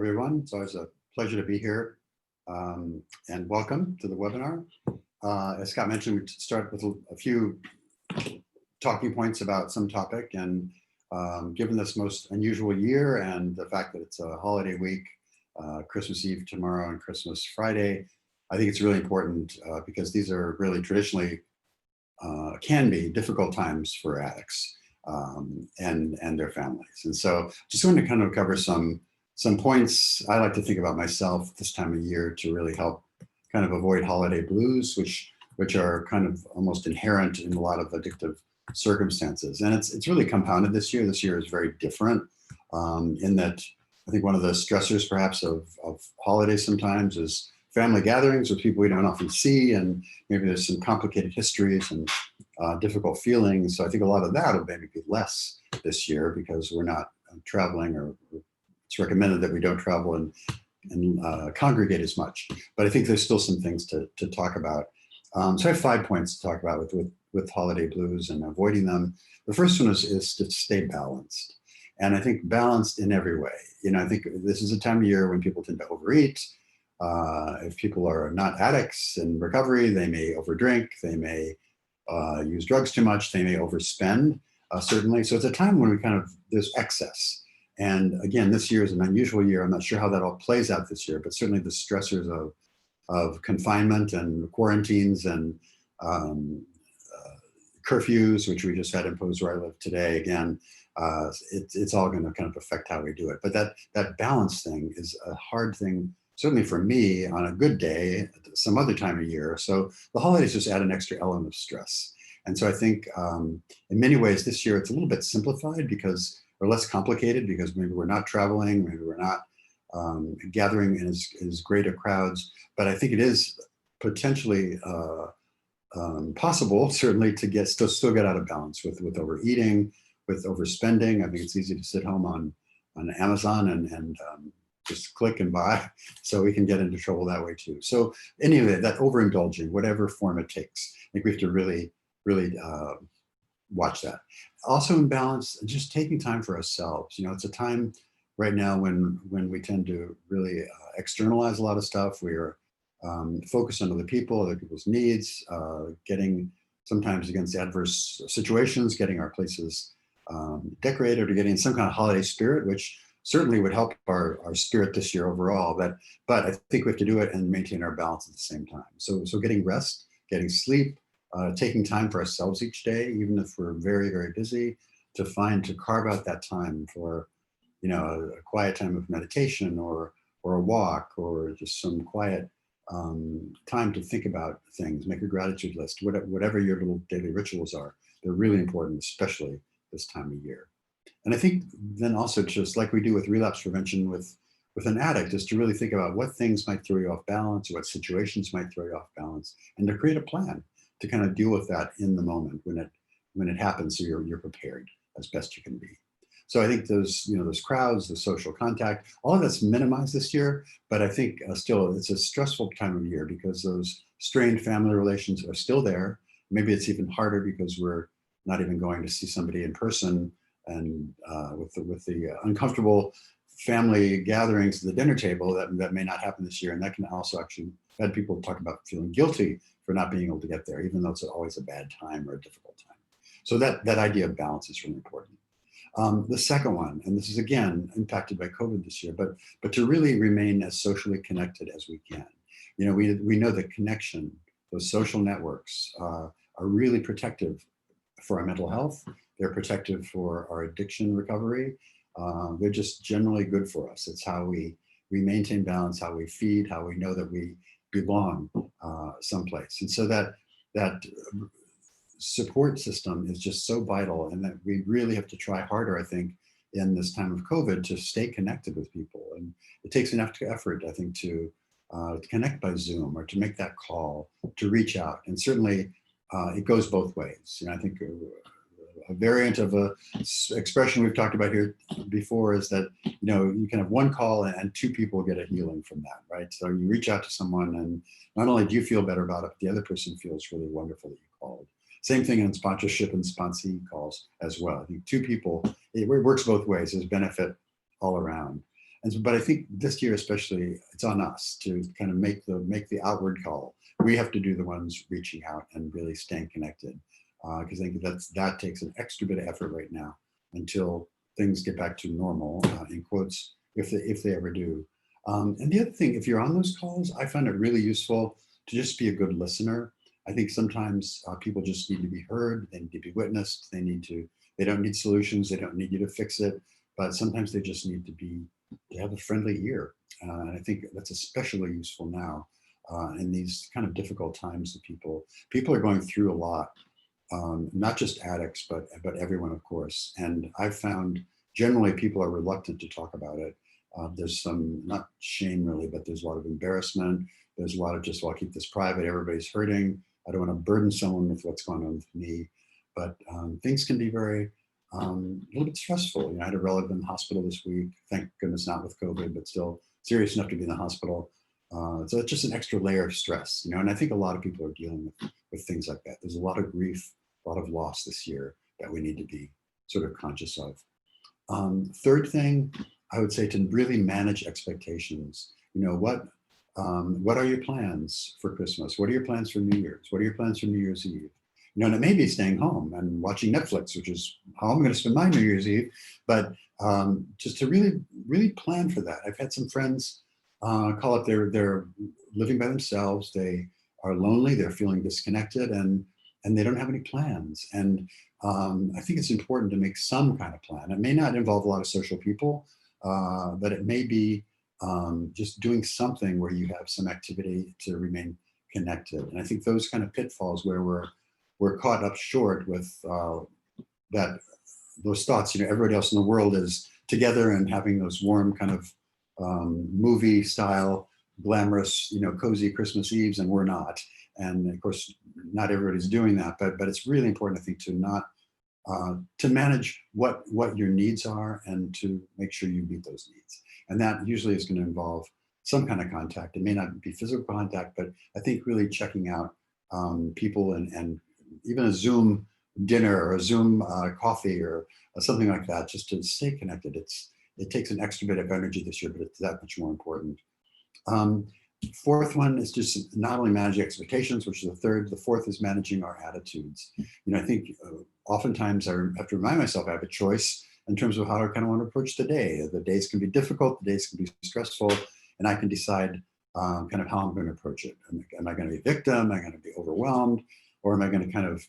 Everyone. It's always a pleasure to be here and welcome to the webinar. As Scott mentioned, we start with a few talking points about some topic, and given this most unusual year and the fact that it's a holiday week, Christmas Eve tomorrow and Christmas Friday, I think it's really important because these are really traditionally can be difficult times for addicts and their families. And so just want to kind of cover some points I like to think about myself this time of year to really help kind of avoid holiday blues, which are kind of almost inherent in a lot of addictive circumstances. And it's really compounded this year. This year is very different in that I think one of the stressors perhaps of holidays sometimes is family gatherings with people we don't often see, and maybe there's some complicated histories and difficult feelings. So I think a lot of that will maybe be less this year because we're not traveling, or it's recommended that we don't travel and congregate as much. But I think there's still some things to talk about. So I have 5 points to talk about with holiday blues and avoiding them. The first one is to stay balanced. And I think balanced in every way. You know, I think this is a time of year when people tend to overeat. If people are not addicts in recovery, they may overdrink, they may use drugs too much, they may overspend, certainly. So it's a time when there's excess. And again, this year is an unusual year. I'm not sure how that all plays out this year, but certainly the stressors of confinement and quarantines and curfews, which we just had imposed where I live today, again, it's all going to kind of affect how we do it. But that balance thing is a hard thing, certainly for me on a good day, some other time of year. So the holidays just add an extra element of stress. And so I think in many ways this year it's a little bit simplified because, or less complicated, because maybe we're not traveling, maybe we're not gathering in as great of crowds. But I think it is potentially possible, certainly, to still get out of balance with overeating, with overspending. I think it's easy to sit home on Amazon and just click and buy, so we can get into trouble that way too. So anyway, that overindulging, whatever form it takes, I think we have to really watch that. Also in balance, just taking time for ourselves. You know, it's a time right now when we tend to really externalize a lot of stuff. We're focused on other people's needs, getting sometimes against adverse situations, getting our places decorated, or getting some kind of holiday spirit, which certainly would help our spirit this year overall. But I think we have to do it and maintain our balance at the same time. So getting rest, getting sleep, taking time for ourselves each day, even if we're very, very busy, to carve out that time for, you know, a quiet time of meditation or a walk, or just some quiet time to think about things, make a gratitude list, whatever your little daily rituals are. They're really important, especially this time of year. And I think then also, just like we do with relapse prevention with an addict, is to really think about what things might throw you off balance, what situations might throw you off balance, and to create a plan to kind of deal with that in the moment when it happens, so you're prepared as best you can be. So I think those crowds, the social contact, all of that's minimized this year, but I think still it's a stressful time of year because those strained family relations are still there. Maybe it's even harder because we're not even going to see somebody in person, and with the uncomfortable family gatherings at the dinner table that may not happen this year. And that can also actually had people talk about feeling guilty for not being able to get there, even though it's always a bad time or a difficult time. So that idea of balance is really important. The second one, and this is again impacted by COVID this year, but to really remain as socially connected as we can. You know, we know that connection, those social networks are really protective for our mental health. They're protective for our addiction recovery. They're just generally good for us. It's how we maintain balance, how we feed, how we know that we belong someplace. And so that support system is just so vital, and that we really have to try harder, I think, in this time of COVID to stay connected with people. And it takes enough effort, I think, to connect by Zoom or to make that call, to reach out. And certainly it goes both ways. You know, I think a variant of a expression we've talked about here before is that, you know, you can have one call and two people get a healing from that, right? So you reach out to someone and not only do you feel better about it, but the other person feels really wonderful that you called. Same thing in sponsorship and sponsee calls as well. I think two people, it works both ways. There's benefit all around. but I think this year especially, it's on us to kind of make the outward call. We have to do the ones reaching out and really staying connected, because I think that takes an extra bit of effort right now until things get back to normal, in quotes, if they ever do. And the other thing, if you're on those calls, I find it really useful to just be a good listener. I think sometimes people just need to be heard, they need to be witnessed, they don't need solutions, they don't need you to fix it, but sometimes they just need to have a friendly ear. And I think that's especially useful now in these kind of difficult times that people are going through a lot, not just addicts, but everyone, of course. And I've found generally people are reluctant to talk about it. There's some, not shame really, but there's a lot of embarrassment. There's a lot of just, well, I'll keep this private, everybody's hurting. I don't want to burden someone with what's going on with me. But things can be very, a little bit stressful. You know, I had a relative in the hospital this week, thank goodness not with COVID, but still serious enough to be in the hospital. So it's just an extra layer of stress, you know, and I think a lot of people are dealing with things like that. There's a lot of grief, a lot of loss this year that we need to be sort of conscious of. Third thing, I would say to really manage expectations. You know, what are your plans for Christmas? What are your plans for New Year's? What are your plans for New Year's Eve? You know, and it may be staying home and watching Netflix, which is how I'm going to spend my New Year's Eve. But just to really plan for that. I've had some friends call up, they're living by themselves. They are lonely. They're feeling disconnected, and they don't have any plans. And I think it's important to make some kind of plan. It may not involve a lot of social people, but it may be just doing something where you have some activity to remain connected. And I think those kind of pitfalls where we're caught up short with those thoughts, you know, everybody else in the world is together and having those warm kind of movie style, glamorous, you know, cozy Christmas Eves, and we're not. And of course, not everybody's doing that, but it's really important, I think, to not to manage what your needs are and to make sure you meet those needs. And that usually is going to involve some kind of contact. It may not be physical contact, but I think really checking out people and even a Zoom dinner or a Zoom coffee or something like that, just to stay connected. It takes an extra bit of energy this year, but it's that much more important. Fourth one is just not only managing expectations, which is the third. The fourth is managing our attitudes. You know, I think oftentimes I have to remind myself I have a choice in terms of how I kind of want to approach the day. The days can be difficult, the days can be stressful, and I can decide kind of how I'm going to approach it. Am I going to be a victim? Am I going to be overwhelmed? Or am I going to kind of,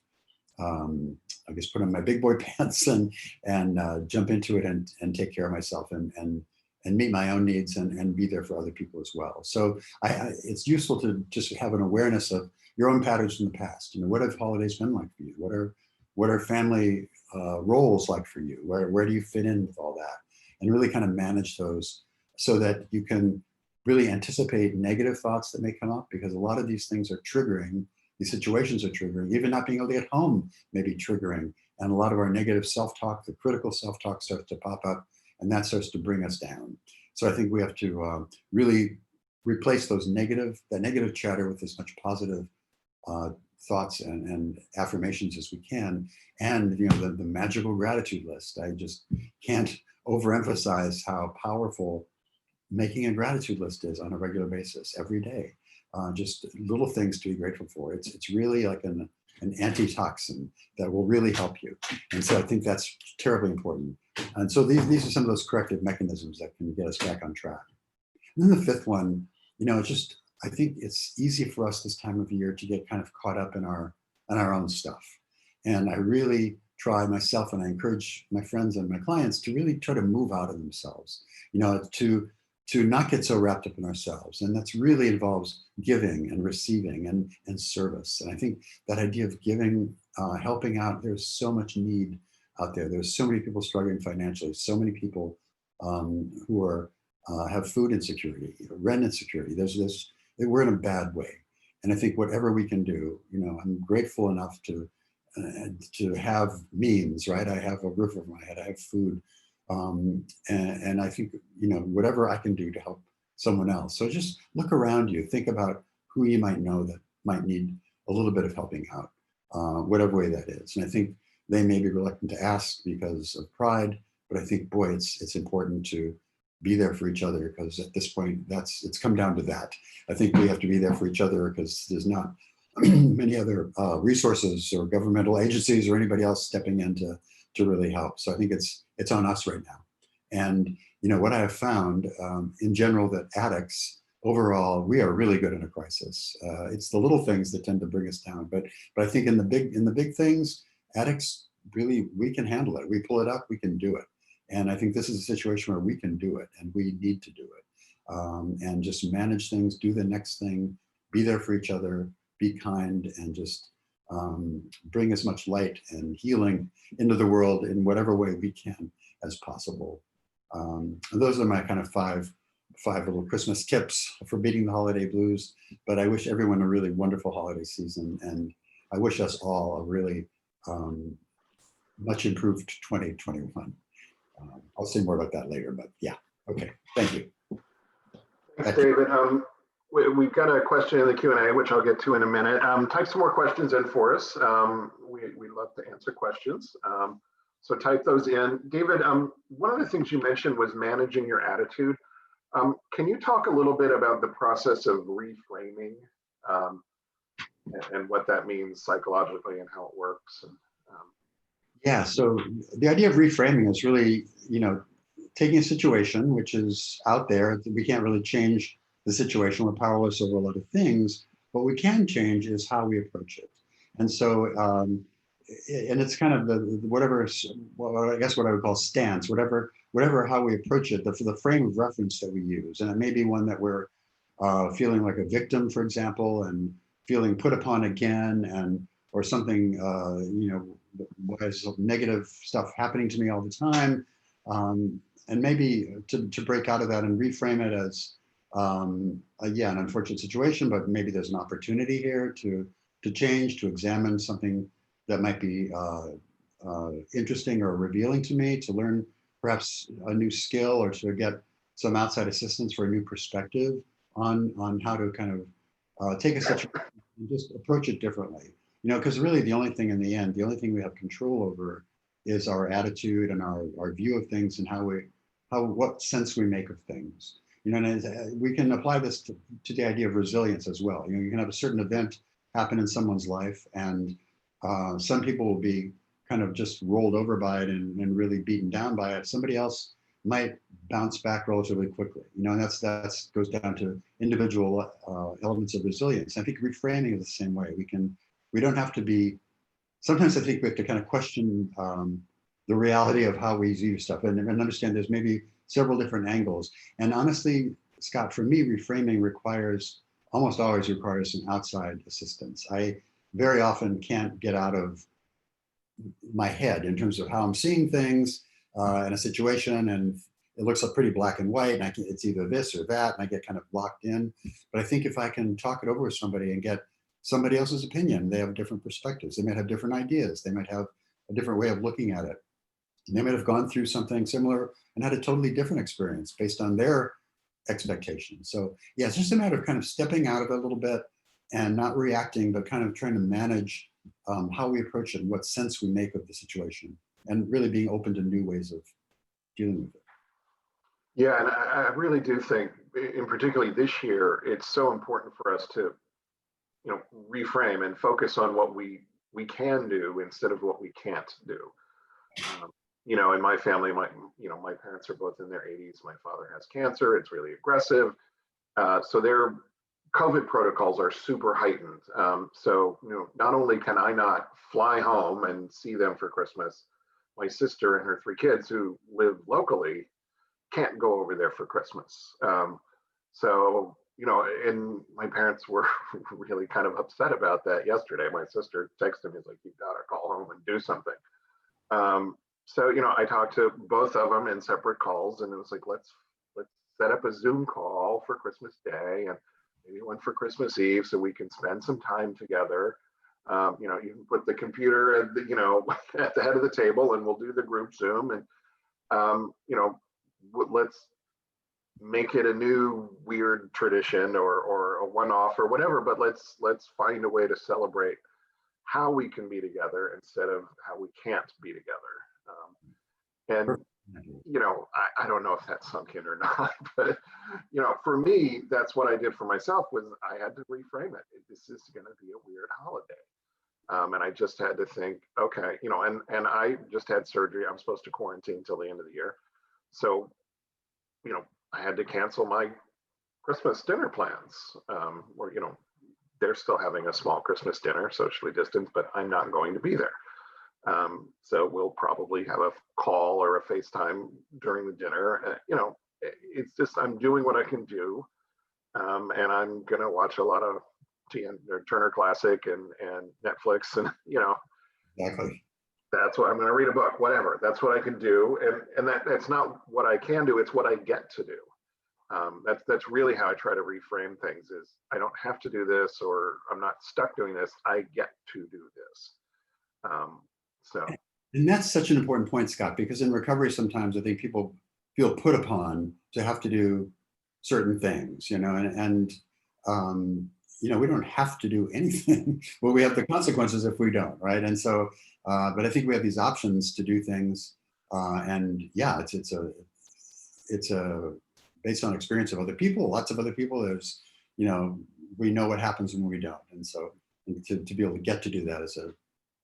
I guess, put on my big boy pants and jump into it and take care of myself and meet my own needs and be there for other people as well. So it's useful to just have an awareness of your own patterns from the past. You know, what have holidays been like for you? What are family roles like for you? Where do you fit in with all that? And really kind of manage those so that you can really anticipate negative thoughts that may come up, because a lot of these things are triggering, these situations are triggering, even not being able to get home may be triggering. And a lot of our negative self-talk, the critical self-talk starts to pop up, and that starts to bring us down. So I think we have to really replace that negative chatter with as much positive thoughts and affirmations as we can. And, you know, the magical gratitude list. I just can't overemphasize how powerful making a gratitude list is on a regular basis every day. Just little things to be grateful for. It's really like an antitoxin that will really help you. And so I think that's terribly important. And so these are some of those corrective mechanisms that can get us back on track. And then the fifth one, you know, I think it's easy for us this time of year to get kind of caught up in our own stuff. And I really try myself, and I encourage my friends and my clients to really try to move out of themselves, you know, to not get so wrapped up in ourselves. And that's really involves giving and receiving and service. And I think that idea of giving, helping out, there's so much need out there. There's so many people struggling financially, so many people who are have food insecurity, rent insecurity. We're in a bad way. And I think whatever we can do, you know, I'm grateful enough to have means, right? I have a roof over my head, I have food. And I think, you know, whatever I can do to help someone else. So just look around you, think about who you might know that might need a little bit of helping out, whatever way that is. And I think they may be reluctant to ask because of pride, but I think, boy, it's important to be there for each other, because at this point, it's come down to that. I think we have to be there for each other because there's not many other resources or governmental agencies or anybody else stepping in to really help. So I think it's on us right now. And what I have found in general, that addicts overall, we are really good in a crisis. It's the little things that tend to bring us down. But I think in the big things, addicts really, we can handle it. We pull it up, we can do it. And I think this is a situation where we can do it, and we need to do it. And just manage things, do the next thing, be there for each other, be kind, and just bring as much light and healing into the world in whatever way we can as possible. And those are my kind of five little Christmas tips for beating the holiday blues. But I wish everyone a really wonderful holiday season, and I wish us all a really much improved 2021. I'll say more about that later, but yeah. Okay, thank you. Thanks, David. We've got a question in the Q&A, which I'll get to in a minute. Type some more questions in for us. We love to answer questions. So type those in. David, one of the things you mentioned was managing your attitude. Can you talk a little bit about the process of reframing and what that means psychologically and how it works? Yeah, so the idea of reframing is really, taking a situation which is out there. We can't really change the situation. We're powerless over a lot of things. What we can change is how we approach it. And so, and it's kind of I guess what I would call stance, whatever how we approach it, the frame of reference that we use. And it may be one that we're feeling like a victim, for example, and feeling put upon again, or something, has negative stuff happening to me all the time. And maybe to break out of that and reframe it as, an unfortunate situation, but maybe there's an opportunity here to change, to examine something that might be interesting or revealing to me, to learn perhaps a new skill, or to get some outside assistance for a new perspective on how to kind of take a situation and just approach it differently. Because really the only thing in the end, the only thing we have control over is our attitude and our view of things, and what sense we make of things. And we can apply this to the idea of resilience as well. You can have a certain event happen in someone's life, and some people will be kind of just rolled over by it and really beaten down by it. Somebody else might bounce back relatively quickly. And that's goes down to individual elements of resilience. I think reframing is the same way. We don't have to be. Sometimes I think we have to kind of question the reality of how we view stuff, and understand there's maybe several different angles. And honestly, Scott, for me, reframing almost always requires some outside assistance. I very often can't get out of my head in terms of how I'm seeing things in a situation, and it looks like pretty black and white, and it's either this or that, and I get kind of locked in. But I think if I can talk it over with somebody and get somebody else's opinion, they have different perspectives. They might have different ideas. They might have a different way of looking at it. And they might have gone through something similar and had a totally different experience based on their expectations. So yeah, it's just a matter of kind of stepping out of it a little bit and not reacting, but kind of trying to manage how we approach it and what sense we make of the situation, and really being open to new ways of dealing with it. Yeah, and I really do think, in particularly this year, it's so important for us to, reframe and focus on what we can do instead of what we can't do. In my family, my parents are both in their 80s. My father has cancer. It's really aggressive. So their COVID protocols are super heightened. So, not only can I not fly home and see them for Christmas, my sister and her 3 kids who live locally can't go over there for Christmas. So, and my parents were really kind of upset about that yesterday. My sister texted me, like, you've got to call home and do something. So, I talked to both of them in separate calls, and it was like, let's set up a Zoom call for Christmas Day and maybe one for Christmas Eve so we can spend some time together. You can put the computer at at the head of the table, and we'll do the group Zoom, and let's make it a new weird tradition or a one-off or whatever, but let's find a way to celebrate how we can be together instead of how we can't be together. And I don't know if that sunk in or not, but for me, that's what I did for myself was I had to reframe it. This is going to be a weird holiday. And I just had to think, okay, and I just had surgery. I'm supposed to quarantine till the end of the year. So, I had to cancel my Christmas dinner plans, or, they're still having a small Christmas dinner, socially distanced, but I'm not going to be there. So we'll probably have a call or a FaceTime during the dinner. It's just, I'm doing what I can do. And I'm going to watch a lot of or Turner Classic and Netflix. And, Exactly. that's what I'm going to read a book, whatever. That's what I can do. And that's not what I can do. It's what I get to do. That's really how I try to reframe things is I don't have to do this, or I'm not stuck doing this. I get to do this. So. And that's such an important point, Scott, because in recovery, sometimes I think people feel put upon to have to do certain things, and we don't have to do anything, but we have the consequences if we don't, right? And so, but I think we have these options to do things, and yeah, it's a based on experience of other people, lots of other people. There's, we know what happens when we don't, and so to be able to get to do that is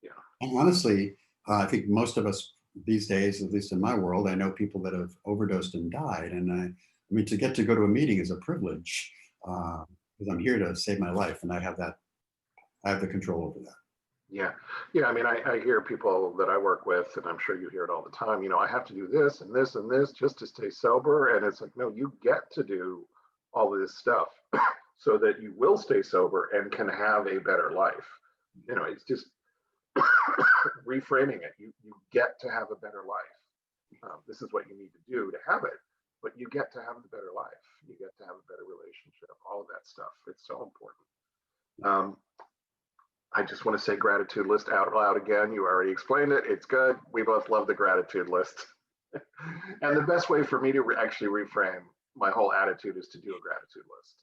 yeah. And honestly, I think most of us these days, at least in my world, I know people that have overdosed and died, and I mean, to get to go to a meeting is a privilege because I'm here to save my life, and I have the control over that. Yeah. Yeah. I mean, I hear people that I work with, and I'm sure you hear it all the time, I have to do this and this and this just to stay sober. And it's like, no, you get to do all of this stuff so that you will stay sober and can have a better life. It's just reframing it. You get to have a better life. This is what you need to do to have it, but you get to have a better life. You get to have a better relationship, all of that stuff. It's so important. I just want to say gratitude list out loud again. You already explained it. It's good. We both love the gratitude list. And the best way for me to actually reframe my whole attitude is to do a gratitude list.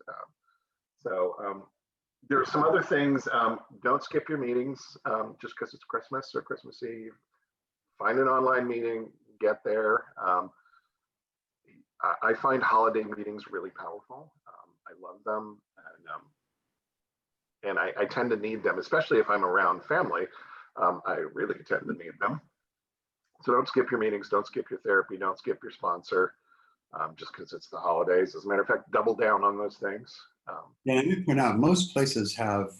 There are some other things. Don't skip your meetings just because it's Christmas or Christmas Eve. Find an online meeting, get there. I find holiday meetings really powerful. I love them. And I tend to need them, especially if I'm around family. I really tend to need them. So don't skip your meetings, don't skip your therapy, don't skip your sponsor, just because it's the holidays. As a matter of fact, double down on those things. Yeah, let me point out, most places have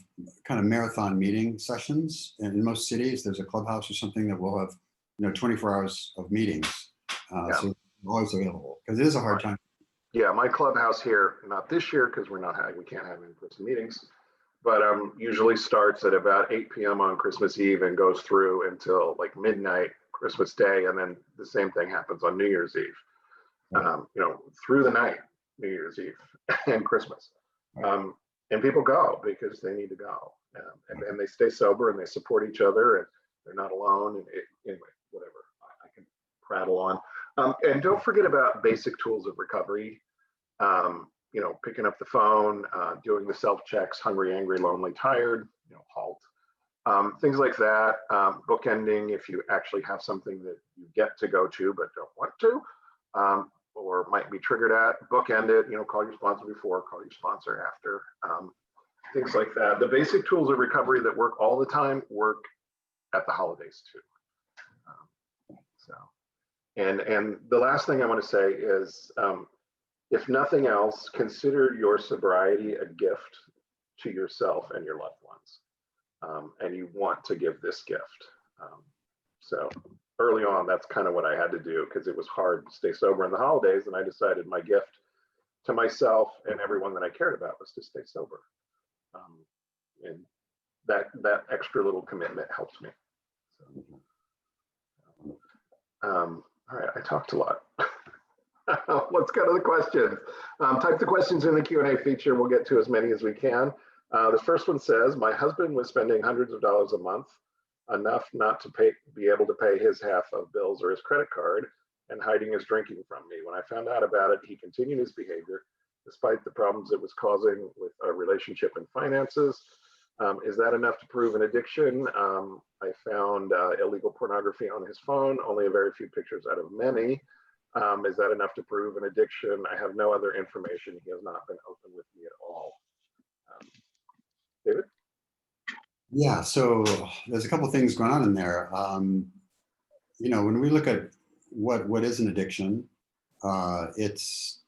kind of marathon meeting sessions, and in most cities, there's a clubhouse or something that will have 24 hours of meetings. Yeah. So always available because it is a hard time. Yeah, my clubhouse here, not this year because we can't have in-person meetings, but usually starts at about 8 p.m. on Christmas Eve and goes through until like midnight Christmas Day, and then the same thing happens on New Year's Eve. Right. Through the night, New Year's Eve and Christmas. And people go because they need to go, and they stay sober and they support each other and they're not alone. And anyway, whatever, I can prattle on. And don't forget about basic tools of recovery. Picking up the phone, doing the self-checks, hungry, angry, lonely, tired, halt. Things like that. Bookending if you actually have something that you get to go to but don't want to. Or might be triggered at, bookend it, call your sponsor before, call your sponsor after, things like that. The basic tools of recovery that work all the time work at the holidays too. And the last thing I want to say is, if nothing else, consider your sobriety a gift to yourself and your loved ones. And you want to give this gift. So early on, that's kind of what I had to do because it was hard to stay sober in the holidays. And I decided my gift to myself and everyone that I cared about was to stay sober. And that extra little commitment helps me. So, all right, I talked a lot. Let's go to the questions. Type the questions in the Q&A feature. We'll get to as many as we can. The first one says, my husband was spending hundreds of dollars a month, enough not to be able to pay his half of bills or his credit card, and hiding his drinking from me. When I found out about it, he continued his behavior despite the problems it was causing with our relationship and finances. Is that enough to prove an addiction? I found illegal pornography on his phone, only a very few pictures out of many. Is that enough to prove an addiction? I have no other information. He has not been open with me at all. David? Yeah, so there's a couple of things going on in there. You know, when we look at what is an addiction, it's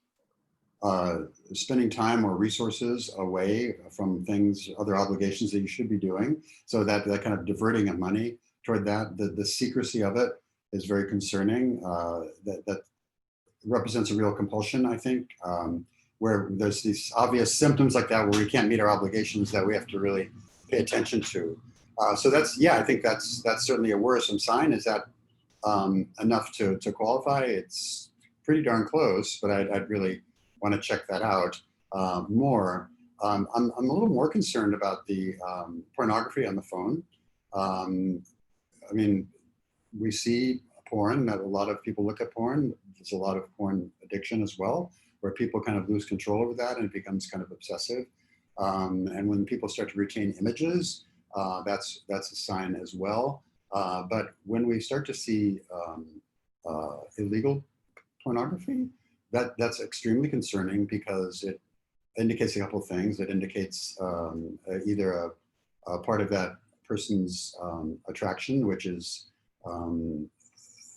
spending time or resources away from things, other obligations that you should be doing. So that kind of diverting of money toward that, the secrecy of it is very concerning. That represents a real compulsion, I think, where there's these obvious symptoms like that where we can't meet our obligations that we have to really pay attention to. So that's, yeah, I think that's certainly a worrisome sign. Is that enough to qualify? It's pretty darn close, but I'd really want to check that out more. I'm a little more concerned about the pornography on the phone. I mean, we see porn, that a lot of people look at porn. There's a lot of porn addiction as well, where people kind of lose control over that and it becomes kind of obsessive. And when people start to retain images, that's a sign as well. But when we start to see illegal pornography, that's extremely concerning because it indicates a couple of things. It indicates either a part of that person's attraction, which is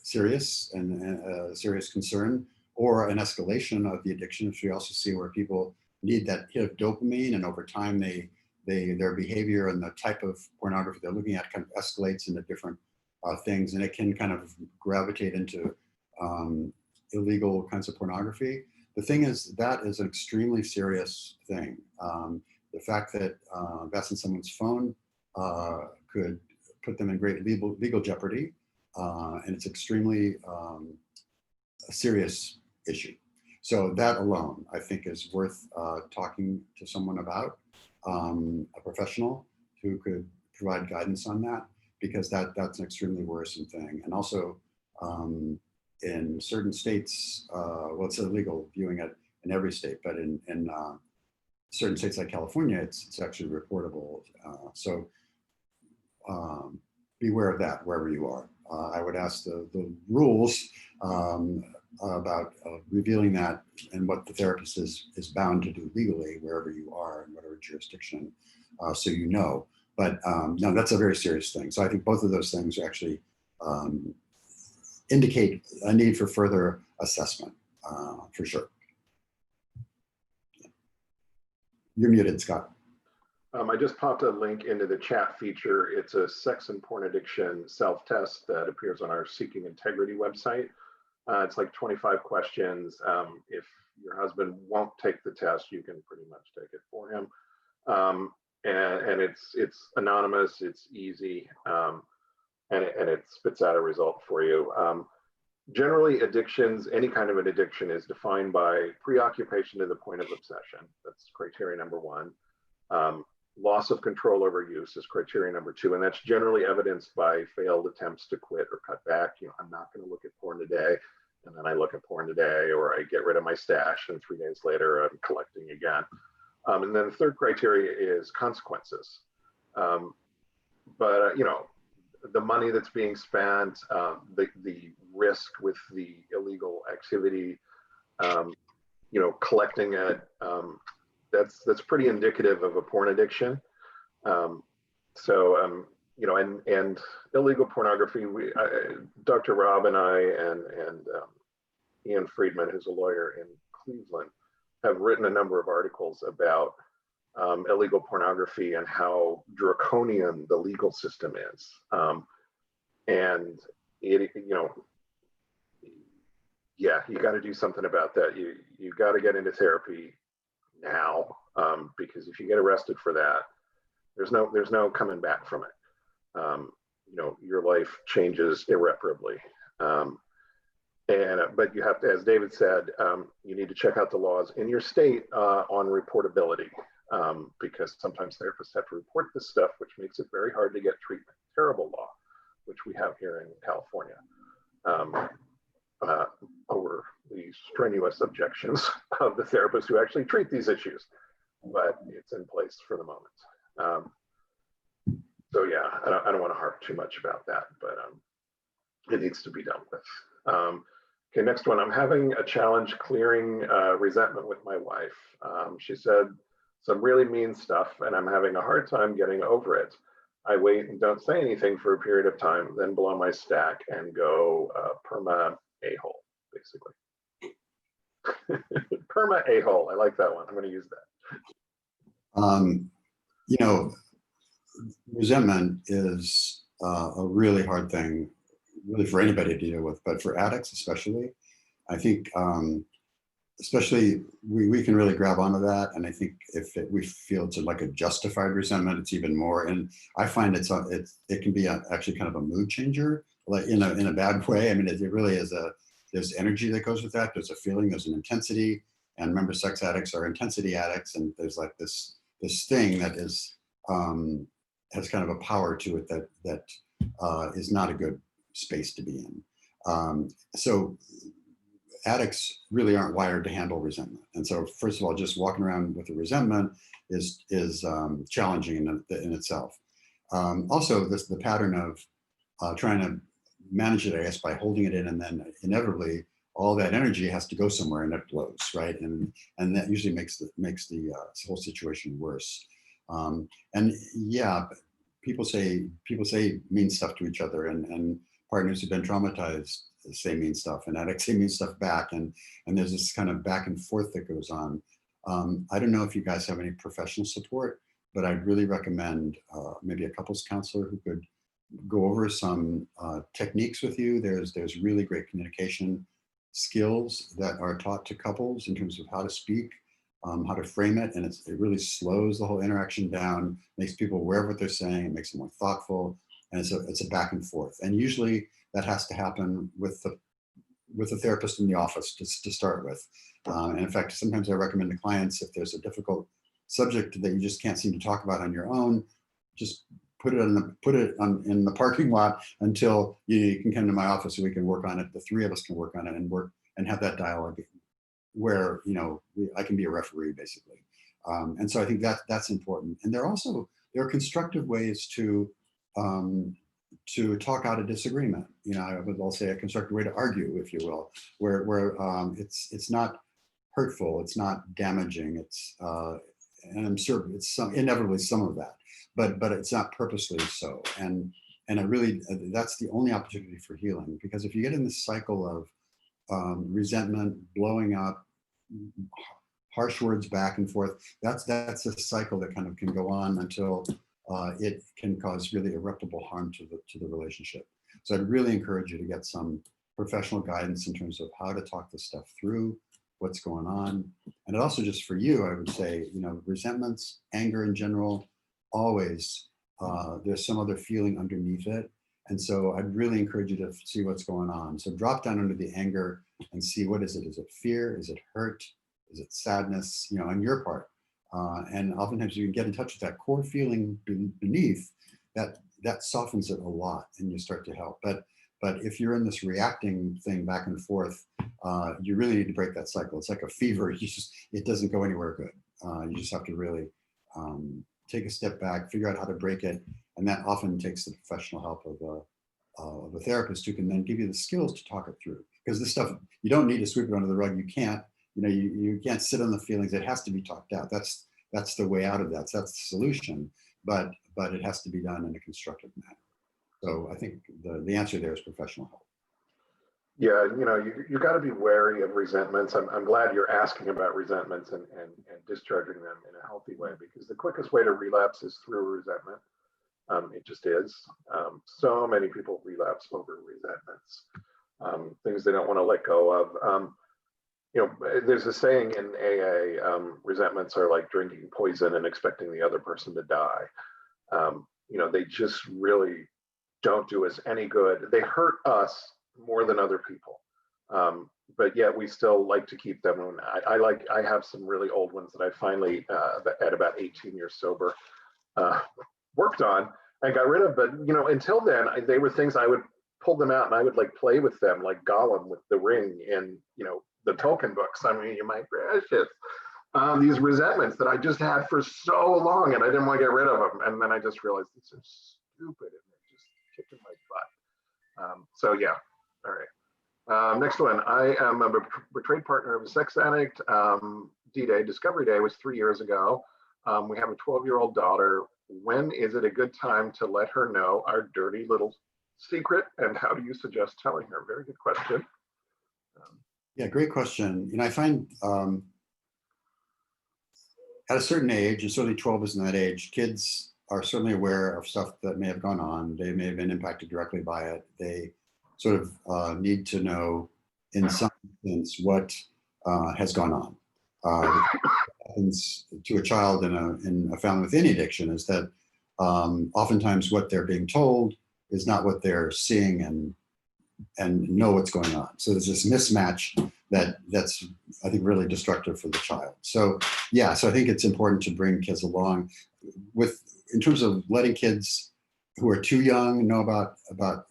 serious and a serious concern, or an escalation of the addiction, which we also see where people need that hit of dopamine, and over time their behavior and the type of pornography they're looking at kind of escalates into different things, and it can kind of gravitate into illegal kinds of pornography. The thing is, that is an extremely serious thing. The fact that that's in someone's phone could put them in great legal jeopardy, and it's extremely a serious issue. So that alone, I think, is worth talking to someone about, a professional who could provide guidance on that, because that's an extremely worrisome thing. And also, in certain states, well, it's illegal viewing it in every state, but in certain states like California, it's actually reportable. So beware of that wherever you are. I would ask the rules about revealing that and what the therapist is bound to do legally wherever you are in whatever jurisdiction, so you know. But no, that's a very serious thing. So I think both of those things actually indicate a need for further assessment, for sure. You're muted, Scott. I just popped a link into the chat feature. It's a sex and porn addiction self-test that appears on our Seeking Integrity website. It's like 25 questions. If your husband won't take the test, you can pretty much take it for him. And it's anonymous, it's easy, and it spits out a result for you. Generally, addictions, any kind of an addiction, is defined by preoccupation to the point of obsession. That's criteria number one. Loss of control over use is criteria number two, and that's generally evidenced by failed attempts to quit or cut back. You know, I'm not going to look at porn today, and then I look at porn today, or I get rid of my stash, and 3 days later I'm collecting again. And then the third criteria is consequences. But you know, the money that's being spent, the risk with the illegal activity, you know, collecting it, that's pretty indicative of a porn addiction. You know, and illegal pornography, Dr. Rob and I and Ian Friedman, who's a lawyer in Cleveland, have written a number of articles about illegal pornography and how draconian the legal system is. And it, you know, yeah, you got to do something about that. You got to get into therapy now, because if you get arrested for that, there's no coming back from it. You know, your life changes irreparably. But you have to, as David said, you need to check out the laws in your state on reportability, because sometimes therapists have to report this stuff, which makes it very hard to get treatment. Terrible law, which we have here in California, over the strenuous objections of the therapists who actually treat these issues, but it's in place for the moment. So yeah, I don't want to harp too much about that, but it needs to be dealt with. Okay, next one. I'm having a challenge clearing resentment with my wife. She said some really mean stuff, and I'm having a hard time getting over it. I wait and don't say anything for a period of time, then blow my stack and go perma a-hole, basically. Perma a-hole. I like that one. I'm going to use that. You know, resentment is a really hard thing, really for anybody to deal with, but for addicts especially. I think, especially we can really grab onto that, and I think if we feel it's like a justified resentment, it's even more. And I find it can be actually kind of a mood changer, like in a bad way. I mean, it really is there's energy that goes with that. There's a feeling, there's an intensity, and remember, sex addicts are intensity addicts, and there's like this thing that is has kind of a power to it that is not a good space to be in. So addicts really aren't wired to handle resentment. And so first of all, just walking around with a resentment is challenging in itself. Also, the pattern of trying to manage it, I guess, by holding it in, and then inevitably all that energy has to go somewhere and it blows, right? And that usually makes the whole situation worse. And yeah, people say mean stuff to each other, and partners who've been traumatized say mean stuff, and addicts say mean stuff back, and there's this kind of back and forth that goes on. I don't know if you guys have any professional support, but I'd really recommend maybe a couples counselor who could go over some techniques with you. There's really great communication skills that are taught to couples in terms of how to speak, how to frame it, and it really slows the whole interaction down, makes people aware of what they're saying, it makes them more thoughtful, and it's a back and forth. And usually that has to happen with the therapist in the office to start with. And in fact, sometimes I recommend to clients, if there's a difficult subject that you just can't seem to talk about on your own, just put it in the parking lot until you can come to my office so we can work on it. The three of us can work on it and have that dialogue where I can be a referee basically. And so I think that's important. And there are constructive ways to talk out a disagreement. I'll say a constructive way to argue, if you will, where it's not hurtful, it's not damaging, and I'm sure it's inevitably some of that, but it's not purposely so. And it really, that's the only opportunity for healing, because if you get in this cycle of resentment, blowing up, harsh words back and forth, that's a cycle that kind of can go on until it can cause really irreparable harm to the relationship. So I'd really encourage you to get some professional guidance in terms of how to talk this stuff through, what's going on. And also, just for you, I would say, resentments, anger in general, always there's some other feeling underneath it. And so I'd really encourage you to see what's going on. So drop down under the anger and see, what is it? Is it fear? Is it hurt? Is it sadness, on your part? And oftentimes you can get in touch with that core feeling beneath that softens it a lot, and you start to help. But if you're in this reacting thing back and forth, you really need to break that cycle. It's like a fever. It doesn't go anywhere good. You just have to really take a step back, figure out how to break it. And that often takes the professional help of a therapist who can then give you the skills to talk it through. Because this stuff, you don't need to sweep it under the rug. You can't. You can't sit on the feelings. It has to be talked out. That's the way out of that. So that's the solution. But it has to be done in a constructive manner. So I think the answer there is professional help. Yeah, you got to be wary of resentments. I'm glad you're asking about resentments and discharging them in a healthy way, because the quickest way to relapse is through resentment. It just is. So many people relapse over resentments, things they don't want to let go of. There's a saying in AA, resentments are like drinking poison and expecting the other person to die. They just really don't do us any good. They hurt us more than other people. But yet we still like to keep them. I have some really old ones that I finally, at about 18 years sober, worked on and got rid of. But, until then, they were things I would pull them out and I would play with them like Gollum with the ring and, the Tolkien books. I mean, my precious. These resentments that I just had for so long, and I didn't want to get rid of them. And then I just realized these are stupid, and they're just kicking my butt. So yeah, all right. Next one. I am a betrayed partner of a sex addict. D-Day, Discovery Day was 3 years ago. We have a 12-year-old daughter. When is it a good time to let her know our dirty little secret, and how do you suggest telling her? Very good question. Yeah, great question. I find at a certain age, and certainly 12 is in that age, kids are certainly aware of stuff that may have gone on. They may have been impacted directly by it. They sort of need to know in some sense what has gone on. What happens to a child in a family with any addiction is that oftentimes what they're being told is not what they're seeing and know what's going on. So there's this mismatch that's I think really destructive for the child. So yeah, so I think it's important to bring kids along in terms of letting kids who are too young know about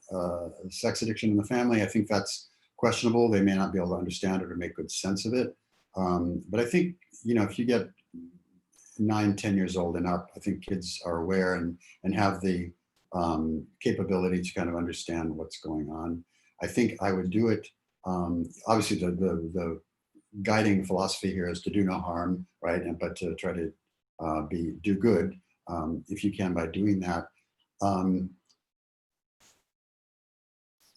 sex addiction in the family. I think that's questionable. They may not be able to understand it or make good sense of it. But I think, if you get 9, 10 years old and up, I think kids are aware and have the capability to kind of understand what's going on. I think I would do it. Obviously, the guiding philosophy here is to do no harm, right? But to try to do good if you can by doing that.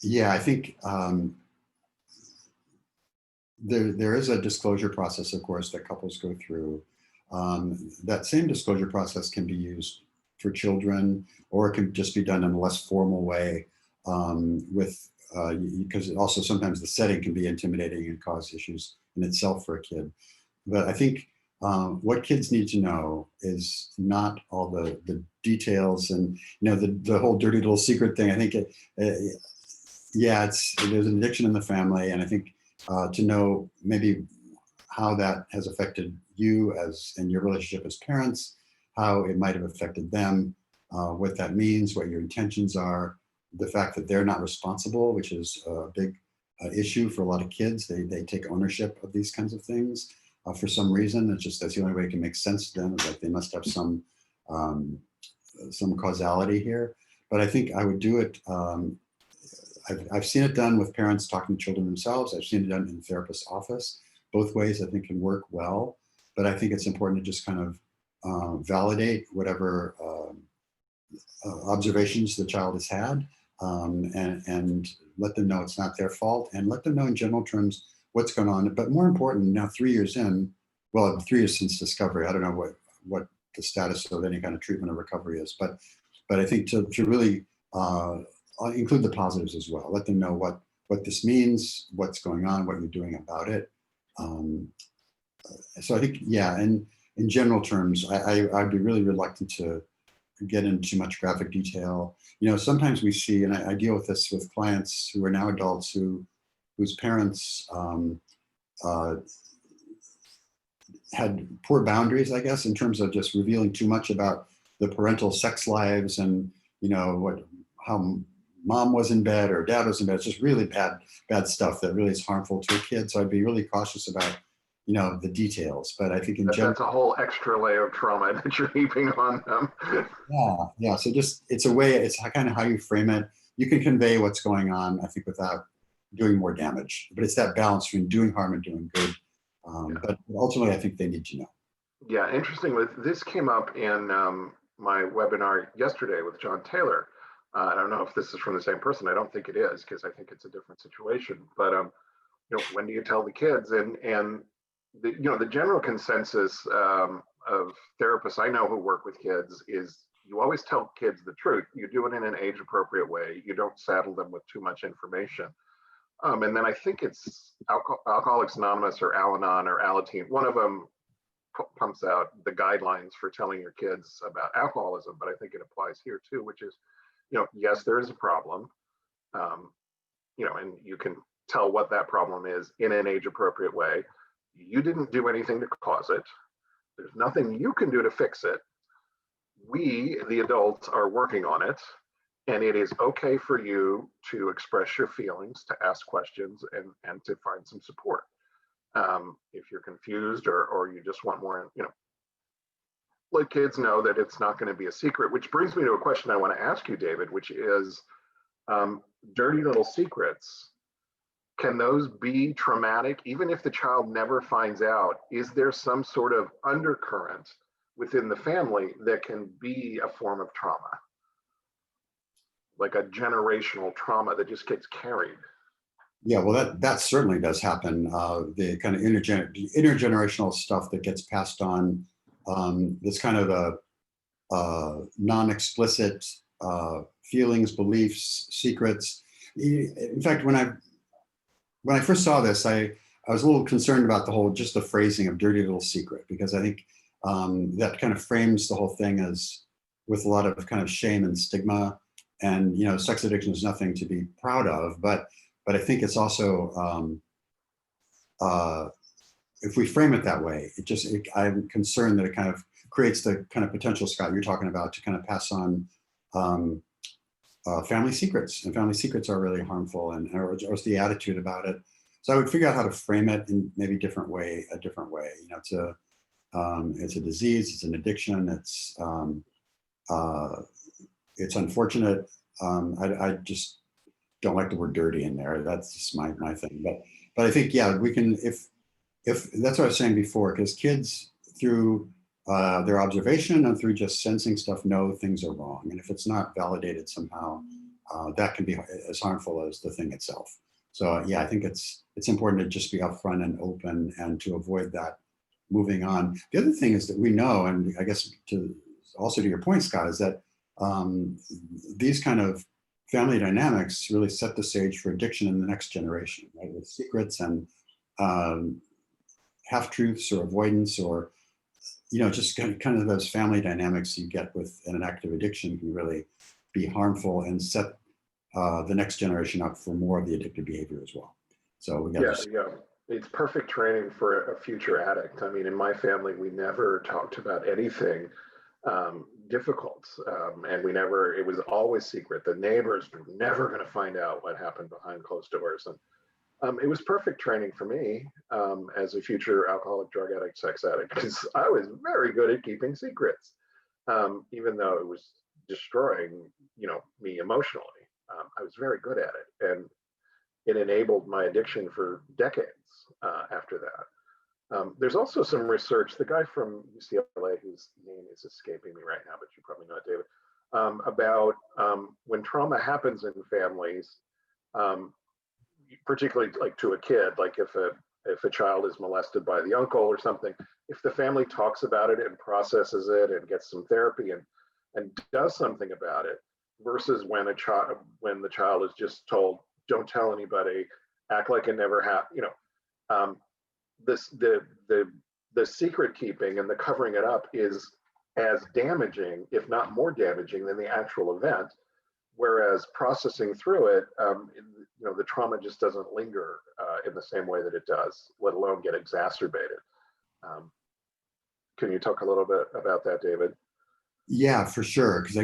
Yeah, I think there is a disclosure process, of course, that couples go through. That same disclosure process can be used for children, or it can just be done in a less formal way because also sometimes the setting can be intimidating and cause issues in itself for a kid. But I think what kids need to know is not all the details and the whole dirty little secret thing. I think there's an addiction in the family, and I think to know maybe how that has affected you and your relationship as parents, how it might have affected them, what that means, what your intentions are, the fact that they're not responsible, which is a big issue for a lot of kids. They take ownership of these kinds of things for some reason. That's the only way it can make sense to them, is like they must have some causality here. But I think I would do it. I've seen it done with parents talking to children themselves. I've seen it done in the therapist's office. Both ways I think can work well. But I think it's important to just kind of validate whatever observations the child has had, and let them know it's not their fault, and let them know in general terms what's going on. But more important, now 3 years in, 3 years since discovery, I don't know what the status of any kind of treatment or recovery is, but I think to really include the positives as well. Let them know what this means, what's going on, what you're doing about it. So I think, yeah, and in general terms, I'd be really reluctant to get into too much graphic detail. Sometimes we see, and I deal with this with clients who are now adults whose parents had poor boundaries, I guess, in terms of just revealing too much about the parental sex lives and, how mom was in bed or dad was in bed. It's just really bad stuff that really is harmful to a kid. So I'd be really cautious about, the details. But I think in general, that's a whole extra layer of trauma that you're heaping on them. Yeah. So it's a way, it's kind of how you frame it. You can convey what's going on, I think, without doing more damage. But it's that balance between doing harm and doing good. But ultimately, I think they need to know. Yeah, interestingly, this came up in my webinar yesterday with John Taylor. I don't know if this is from the same person. I don't think it is, because I think it's a different situation. But when do you tell the kids? And the general consensus of therapists I know who work with kids is you always tell kids the truth. You do it in an age-appropriate way. You don't saddle them with too much information. And then I think it's Alcoholics Anonymous or Al-Anon or Alateen. One of them pumps out the guidelines for telling your kids about alcoholism, but I think it applies here too, which is, yes, there is a problem, and you can tell what that problem is in an age-appropriate way. You didn't do anything to cause it. There's nothing you can do to fix it. We, the adults, are working on it, and it is okay for you to express your feelings, to ask questions, and to find some support. If you're confused or you just want more, let kids know that it's not going to be a secret, which brings me to a question I want to ask you, David, which is um, dirty little secrets. Can those be traumatic, even if the child never finds out? Is there some sort of undercurrent within the family that can be a form of trauma, like a generational trauma that just gets carried? Yeah, well, that certainly does happen. The kind of intergenerational stuff that gets passed on, this kind of non-explicit feelings, beliefs, secrets. In fact, when I first saw this, I was a little concerned about just the phrasing of dirty little secret, because I think that kind of frames the whole thing as with a lot of kind of shame and stigma. And, sex addiction is nothing to be proud of, but I think it's also, if we frame it that way, I'm concerned that it kind of creates the kind of potential, Scott, you're talking about, to kind of pass on um, family secrets, and family secrets are really harmful, or the attitude about it. So I would figure out how to frame it in maybe a different way. It's a disease, it's an addiction, it's unfortunate. I just don't like the word dirty in there. That's just my thing. But I think, yeah, we can, if that's what I was saying before, because kids, through their observation and through just sensing stuff, know things are wrong. And if it's not validated somehow, that can be as harmful as the thing itself. So yeah, I think it's important to just be upfront and open, and to avoid that moving on. The other thing is that we know, and I guess also to your point, Scott, is that these kind of family dynamics really set the stage for addiction in the next generation, right? With secrets and half truths or avoidance, or just kind of those family dynamics you get with an active addiction can really be harmful and set the next generation up for more of the addictive behavior as well. So we got Yeah. It's perfect training for a future addict. I mean, in my family, we never talked about anything difficult, and it was always secret. The neighbors were never going to find out what happened behind closed doors. And it was perfect training for me as a future alcoholic, drug addict, sex addict, because I was very good at keeping secrets, even though it was destroying, me emotionally. I was very good at it, and it enabled my addiction for decades after that. There's also some research, the guy from UCLA, whose name is escaping me right now, but you probably know it, David, about when trauma happens in families, particularly like to a kid, like if a child is molested by the uncle or something, if the family talks about it and processes it and gets some therapy and does something about it, versus when the child is just told, don't tell anybody, act like it never happened. The secret keeping and the covering it up is as damaging, if not more damaging, than the actual event. Whereas processing through it, the trauma just doesn't linger in the same way that it does, let alone get exacerbated. Can you talk a little bit about that, David? Yeah, for sure. Because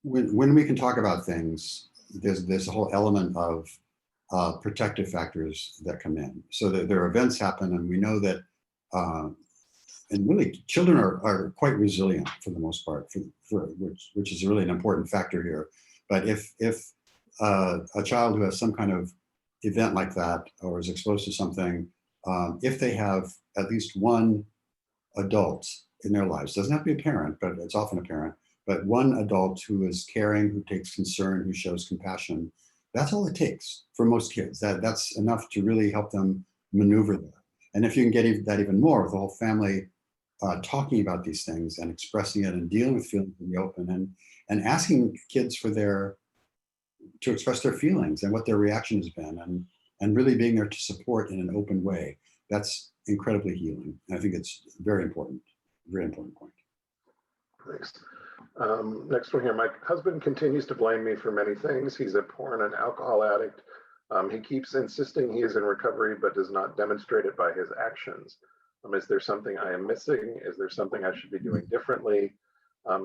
when we can talk about things, there's a whole element of protective factors that come in. So that there are events happen, and we know that, and really, children are quite resilient for the most part, which is really an important factor here. But if a child who has some kind of event like that, or is exposed to something, if they have at least one adult in their lives, doesn't have to be a parent, but it's often a parent, but one adult who is caring, who takes concern, who shows compassion, that's all it takes for most kids. That's enough to really help them maneuver that. And if you can get that even more with the whole family talking about these things and expressing it and dealing with feelings in the open, and asking kids to express their feelings and what their reaction has been, and really being there to support in an open way, that's incredibly healing. And I think it's very important point. Thanks. Next one here. My husband continues to blame me for many things. He's a porn and alcohol addict. He keeps insisting he is in recovery, but does not demonstrate it by his actions. Is there something I am missing? Is there something I should be doing differently?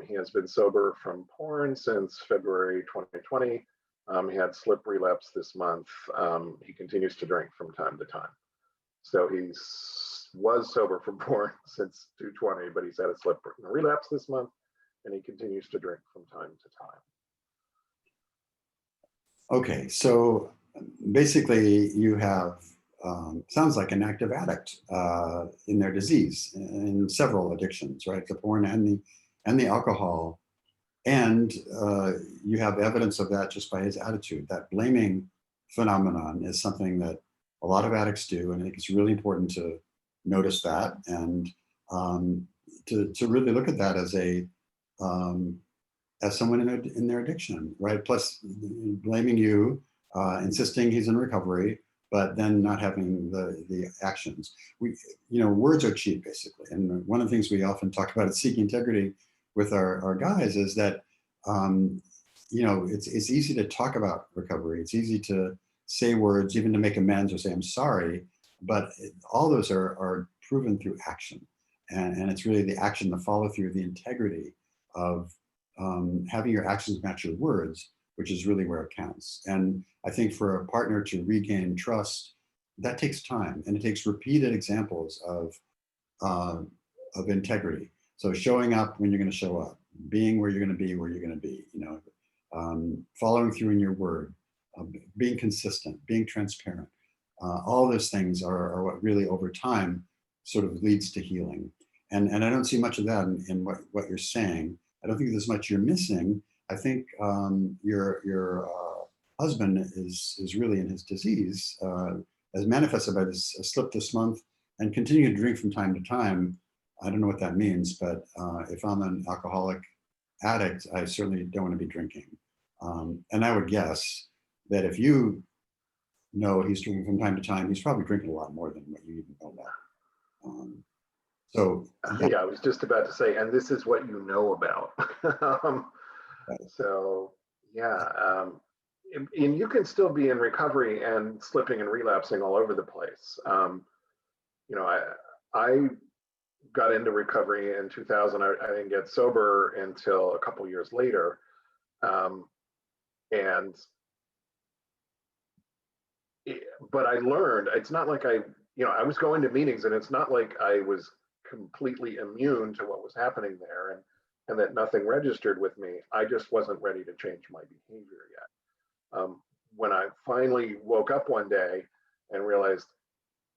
He has been sober from porn since February 2020. He had slip relapse this month. He continues to drink from time to time. So he's was sober for born since 220, but he's had a slip and a relapse this month, and he continues to drink from time to time. Okay, so basically you have, sounds like an active addict in their disease, in several addictions, right? The porn and the alcohol. And you have evidence of that just by his attitude. That blaming phenomenon is something that a lot of addicts do, and I think it's really important to notice that and to really look at that as someone in their addiction, right? Plus blaming you, insisting he's in recovery, but then not having the actions. Words are cheap, basically. And one of the things we often talk about at Seeking Integrity with our guys is that, it's easy to talk about recovery. It's easy to say words, even to make amends or say, I'm sorry, but all those are proven through action. And it's really the action, the follow through, the integrity of having your actions match your words, which is really where it counts. And I think for a partner to regain trust, that takes time, and it takes repeated examples of integrity. So showing up when you're going to show up, being where you're going to be, where you're going to be, following through in your word, being consistent, being transparent. All those things are what really over time sort of leads to healing. And I don't see much of that in what you're saying. I don't think there's much you're missing. I think your husband is really in his disease, as manifested by this slip this month, and continue to drink from time to time. I don't know what that means, but if I'm an alcoholic addict, I certainly don't want to be drinking. And I would guess that if you know he's drinking from time to time, he's probably drinking a lot more than what you even know about. Yeah, I was just about to say, and this is what you know about. So, yeah, and you can still be in recovery and slipping and relapsing all over the place. I got into recovery in 2000. I didn't get sober until a couple years later. But I learned, it's not like I was going to meetings, and it's not like I was completely immune to what was happening there and that nothing registered with me. I just wasn't ready to change my behavior yet. When I finally woke up one day and realized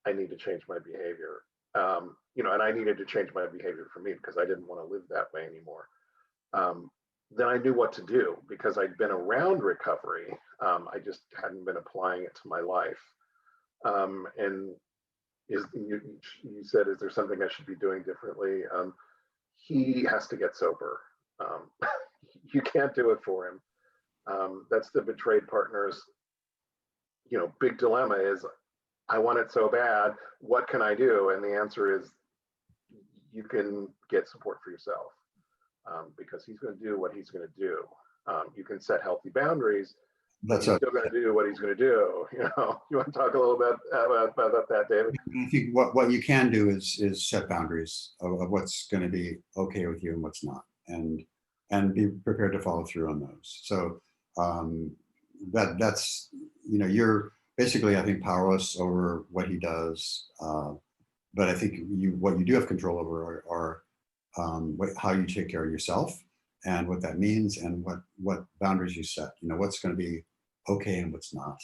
I need to change my behavior, and I needed to change my behavior for me because I didn't want to live that way anymore. Then I knew what to do because I'd been around recovery. I just hadn't been applying it to my life. And you said, is there something I should be doing differently? He has to get sober. You can't do it for him. That's the betrayed partner's, big dilemma is, I want it so bad. What can I do? And the answer is, you can get support for yourself, because he's going to do what he's going to do. You can set healthy boundaries. He's still going to do what he's going to do. You want to talk a little bit about that, David? I think what you can do is set boundaries of what's going to be okay with you and what's not, and be prepared to follow through on those. So that's you're basically, I think, powerless over what he does, but I think what you do have control over are how you take care of yourself and what that means, and what boundaries you set. What's going to be okay and what's not,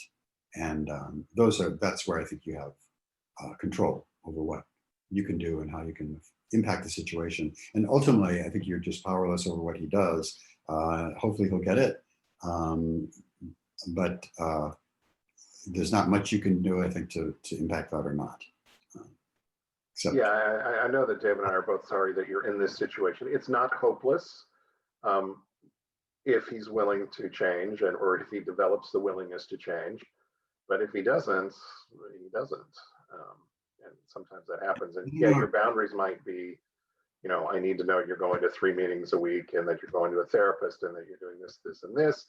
and that's where I think you have control over what you can do and how you can impact the situation. And ultimately, I think you're just powerless over what he does. Hopefully he'll get it, but there's not much you can do, I think, to impact that or not. I know that Dave and I are both sorry that you're in this situation. It's not hopeless. If he's willing to change, or if he develops the willingness to change. But if he doesn't, he doesn't. And sometimes that happens. And your boundaries might be, I need to know you're going to 3 meetings a week, and that you're going to a therapist, and that you're doing this, this, and this.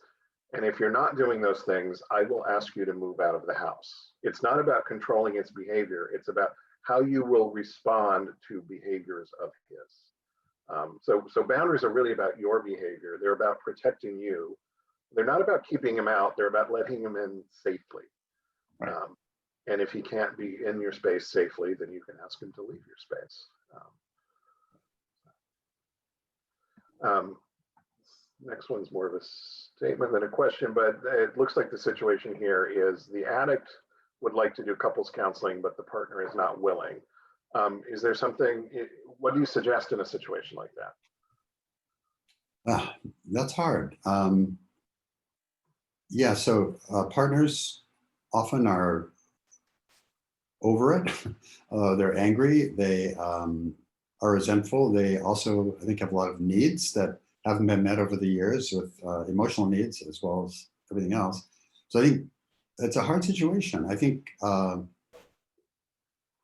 And if you're not doing those things, I will ask you to move out of the house. It's not about controlling its behavior. It's about how you will respond to behaviors of his. So boundaries are really about your behavior. They're about protecting you. They're not about keeping him out. They're about letting him in safely. Right. And if he can't be in your space safely, then you can ask him to leave your space. Next one's more of a statement than a question, but it looks like the situation here is the addict would like to do couples counseling, but the partner is not willing. Is there something, what do you suggest in a situation like that? That's hard. Yeah, so partners often are over it. They're angry. They are resentful. They also, I think, have a lot of needs that haven't been met over the years, with emotional needs as well as everything else. So I think it's a hard situation. I think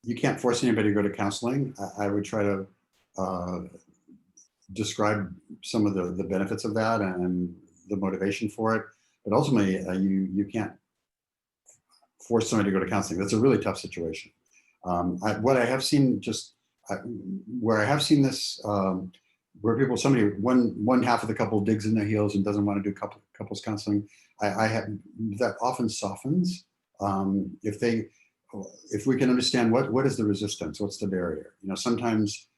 you can't force anybody to go to counseling. I would try to describe some of the benefits of that and the motivation for it. But ultimately, you can't force somebody to go to counseling. That's a really tough situation. What I have seen, where I have seen this, where one half of the couple digs in their heels and doesn't want to do couples counseling, I have that often softens if we can understand what is the resistance, what's the barrier. You know, sometimes,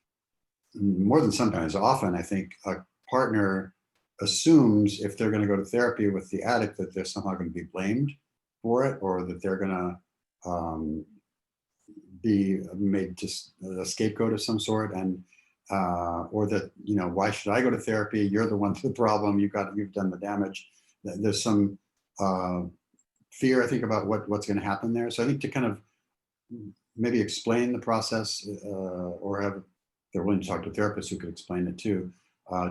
more than sometimes, often I think a partner assumes if they're going to go to therapy with the addict that they're somehow going to be blamed for it, or that they're going to be made just a scapegoat of some sort, and or that, you know, why should I go to therapy? You're the one with the problem. You've done the damage. There's some fear, I think, about what's going to happen there. So I think to kind of maybe explain the process, or have, if they're willing to talk to a therapist who could explain it too,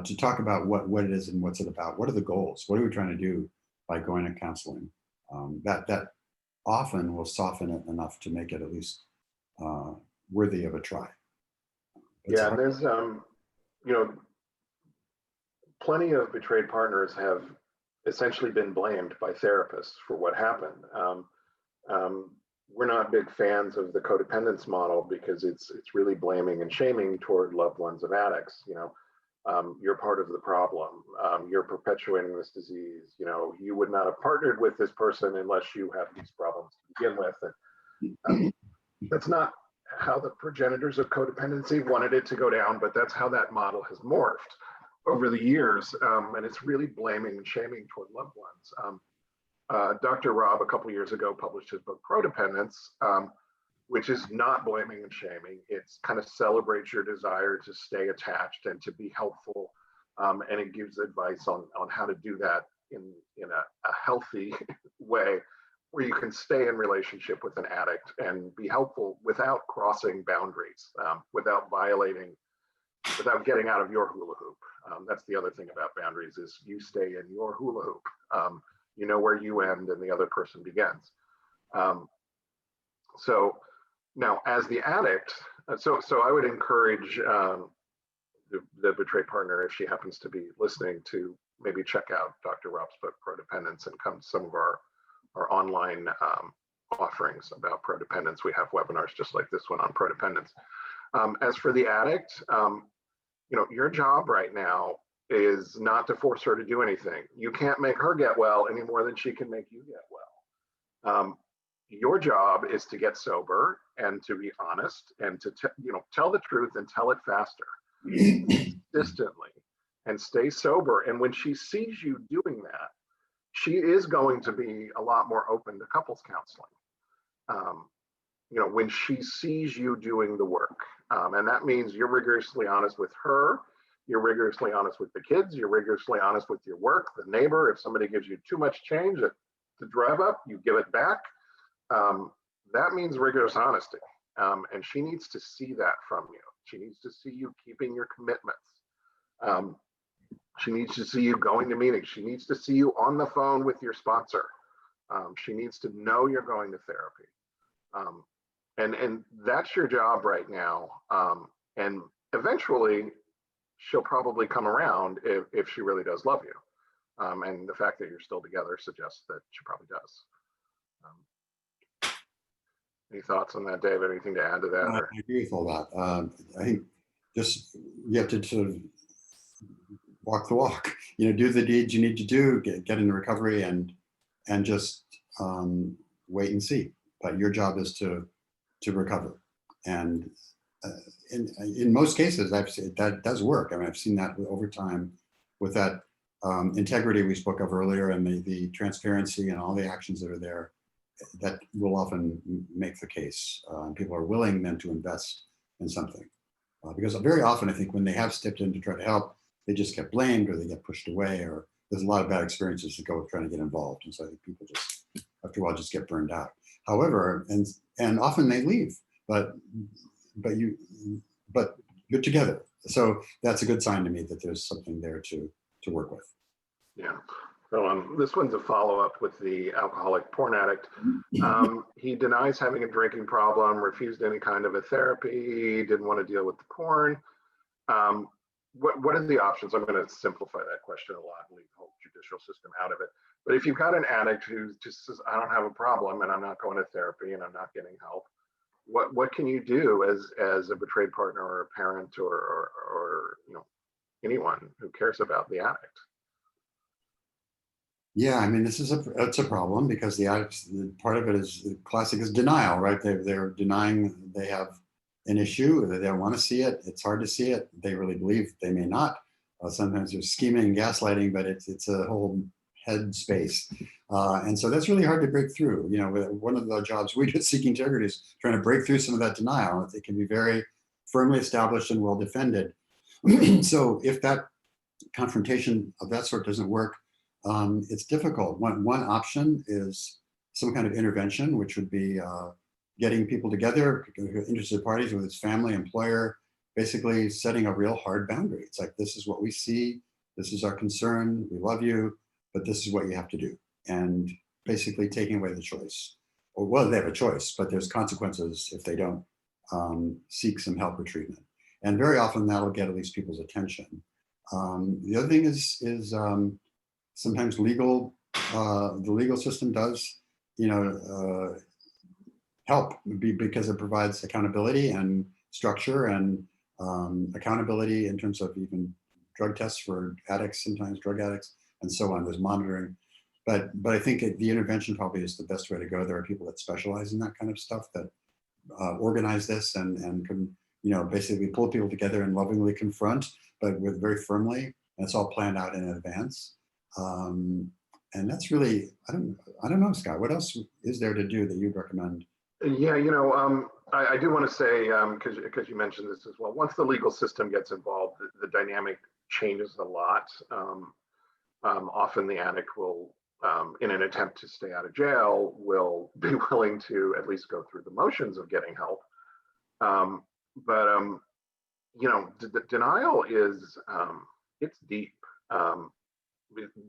to talk about what it is and what's it about. What are the goals? What are we trying to do by going to counseling? That often will soften it enough to make it at least worthy of a try. Yeah, and there's you know, plenty of betrayed partners have essentially been blamed by therapists for what happened. We're not big fans of the codependence model because it's really blaming and shaming toward loved ones of addicts. You know, you're part of the problem. You're perpetuating this disease. You know, you would not have partnered with this person unless you have these problems to begin with. And that's not how the progenitors of codependency wanted it to go down, but that's how that model has morphed over the years. And it's really blaming and shaming toward loved ones. Dr. Robb, a couple years ago, published his book, Codependence, which is not blaming and shaming. It's kind of celebrates your desire to stay attached and to be helpful. And it gives advice on how to do that in a healthy way, where you can stay in relationship with an addict and be helpful without crossing boundaries, without getting out of your hula hoop. That's the other thing about boundaries, is you stay in your hula hoop. You know where you end and the other person begins. So now, as the addict, so I would encourage the betrayed partner, if she happens to be listening, to maybe check out Dr. Robb's book, Codependence, and come to some of our online offerings about codependence. We have webinars just like this one on codependence. As for the addict, you know, your job right now is not to force her to do anything. You can't make her get well any more than she can make you get well. Your job is to get sober and to be honest and to tell the truth and tell it faster, consistently, and stay sober. And when she sees you doing that, she is going to be a lot more open to couples counseling. You know, when she sees you doing the work, and that means you're rigorously honest with her, you're rigorously honest with the kids, you're rigorously honest with your work, the neighbor. If somebody gives you too much change to drive up, you give it back. That means rigorous honesty. And she needs to see that from you. She needs to see you keeping your commitments. She needs to see you going to meetings. She needs to see you on the phone with your sponsor. She needs to know you're going to therapy. And that's your job right now. And eventually, she'll probably come around if she really does love you. And the fact that you're still together suggests that she probably does. Any thoughts on that, David? Anything to add to that? I agree with all that. I think just you have to sort of walk the walk. You know, do the deeds you need to do, get into recovery, and just wait and see. but your job is to recover. And in most cases, I've seen that does work. I mean, I've seen that over time with that integrity we spoke of earlier, and the transparency and all the actions that are there. That will often make the case. People are willing then to invest in something. Because very often, I think when they have stepped in to try to help, they just get blamed or they get pushed away, or there's a lot of bad experiences that go with trying to get involved. And so I think people just, after a while, just get burned out. However, and often they leave, but you're together. So that's a good sign to me that there's something there to work with. Yeah. So this one's a follow-up with the alcoholic porn addict. He denies having a drinking problem, refused any kind of a therapy, didn't want to deal with the porn. What are the options? I'm going to simplify that question a lot and leave the whole judicial system out of it. But if you've got an addict who just says, I don't have a problem and I'm not going to therapy and I'm not getting help, what can you do as a betrayed partner or a parent or anyone who cares about the addict? Yeah, I mean, it's a problem because the addicts, part of it is the classic is denial, right? They're denying they have an issue, they don't want to see it. It's hard to see it. They really believe they may not. Sometimes there's scheming, gaslighting, but it's a whole head space. And so that's really hard to break through. One of the jobs we do at Seeking Integrity is trying to break through some of that denial. It can be very firmly established and well defended. So if that confrontation of that sort doesn't work, it's difficult. One option is some kind of intervention, which would be getting people together, interested parties, whether it's family, employer, basically setting a real hard boundary. It's like, this is what we see, this is our concern, we love you, but this is what you have to do. And basically taking away the choice. Or, well, they have a choice, but there's consequences if they don't seek some help or treatment. And very often that'll get at least people's attention. The other thing is sometimes the legal system does, help because it provides accountability and structure and accountability in terms of even drug tests for addicts, sometimes drug addicts, and so on. There's monitoring, but I think the intervention probably is the best way to go. There are people that specialize in that kind of stuff that organize this and can, basically pull people together and lovingly confront, but with very firmly, and it's all planned out in advance. And that's really, I don't know, Scott, what else is there to do that you'd recommend? Yeah, I do want to say, because you mentioned this as well, once the legal system gets involved, the dynamic changes a lot. Often the addict will, in an attempt to stay out of jail, will be willing to at least go through the motions of getting help. Denial is, it's deep.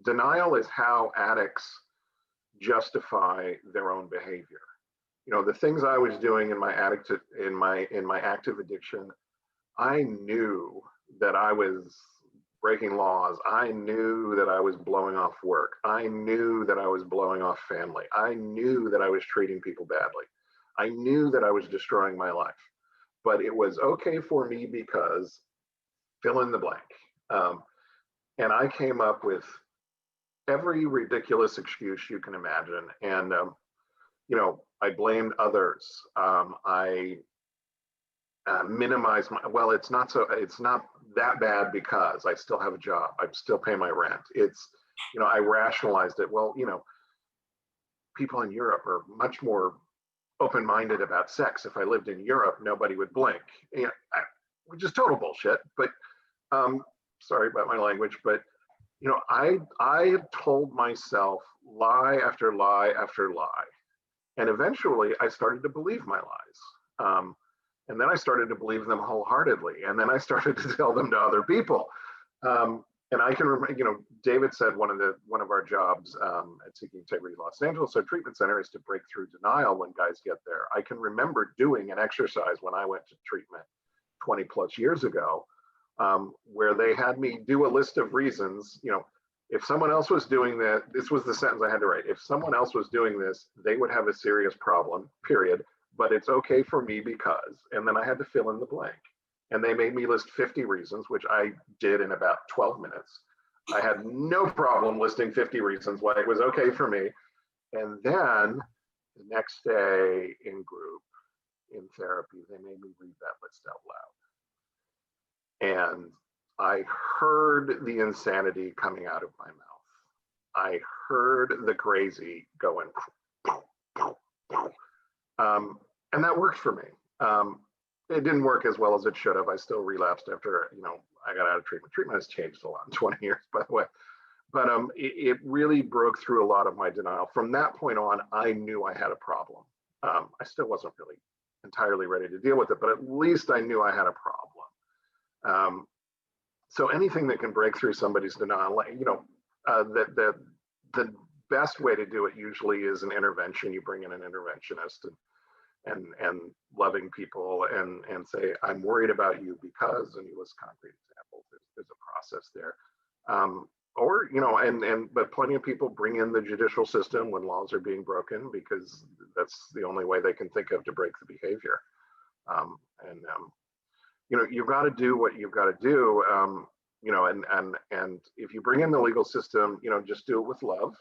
Denial is how addicts justify their own behavior. The things I was doing in my active addiction, I knew that I was breaking laws. I knew that I was blowing off work. I knew that I was blowing off family. I knew that I was treating people badly. I knew that I was destroying my life. But it was okay for me because fill in the blank. And I came up with every ridiculous excuse you can imagine. And, I blamed others. I minimized it's not that bad because I still have a job. I still pay my rent. It's, I rationalized it. Well, people in Europe are much more open-minded about sex. If I lived in Europe, nobody would blink. Which is total bullshit. But sorry about my language, but I told myself lie after lie after lie. And eventually I started to believe my lies. And then I started to believe them wholeheartedly. And then I started to tell them to other people. And I can remember, David said one of our jobs at Seeking Integrity Los Angeles, our treatment center, is to break through denial when guys get there. I can remember doing an exercise when I went to treatment 20 plus years ago, where they had me do a list of reasons. If someone else was doing that, this was the sentence I had to write. If someone else was doing this, they would have a serious problem, period. But it's okay for me because, and then I had to fill in the blank. And they made me list 50 reasons, which I did in about 12 minutes. I had no problem listing 50 reasons why it was okay for me. And then The next day in group, in therapy, they made me read that list out loud. And I heard the insanity coming out of my mouth. I heard the crazy going, and that worked for me. It didn't work as well as it should have. I still relapsed after, I got out of treatment. Treatment has changed a lot in 20 years, by the way. But it really broke through a lot of my denial. From that point on, I knew I had a problem. I still wasn't really entirely ready to deal with it, but at least I knew I had a problem. So anything that can break through somebody's denial, the best way to do it usually is an intervention. You bring in an interventionist and loving people and say, I'm worried about you because, and you list concrete examples. There's a process there. But plenty of people bring in the judicial system when laws are being broken, because that's the only way they can think of to break the behavior. You've got to do what you've got to do. And if you bring in the legal system, just do it with love.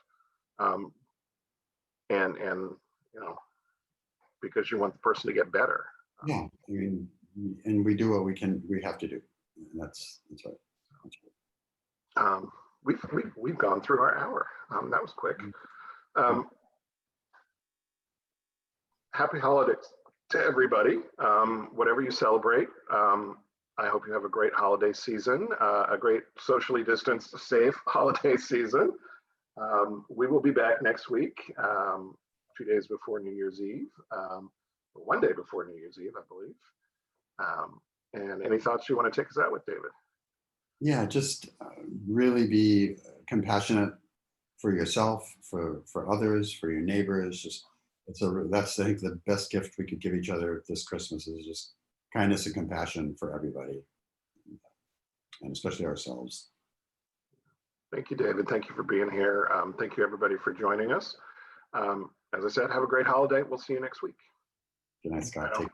Because you want the person to get better. Yeah, I mean, and we do what we have to do. And that's right. We've gone through our hour. That was quick. Happy holidays to everybody. Whatever you celebrate, I hope you have a great holiday season, a great socially distanced, safe holiday season. We will be back next week, 2 days before New Year's Eve, or 1 day before New Year's Eve, I believe. And any thoughts you want to take us out with, David? Yeah, just really be compassionate for yourself, for others, for your neighbors. That's I think the best gift we could give each other this Christmas is just kindness and compassion for everybody, and especially ourselves. Thank you, David. Thank you for being here. Thank you, everybody, for joining us. As I said, have a great holiday. We'll see you next week. Good night, Scott.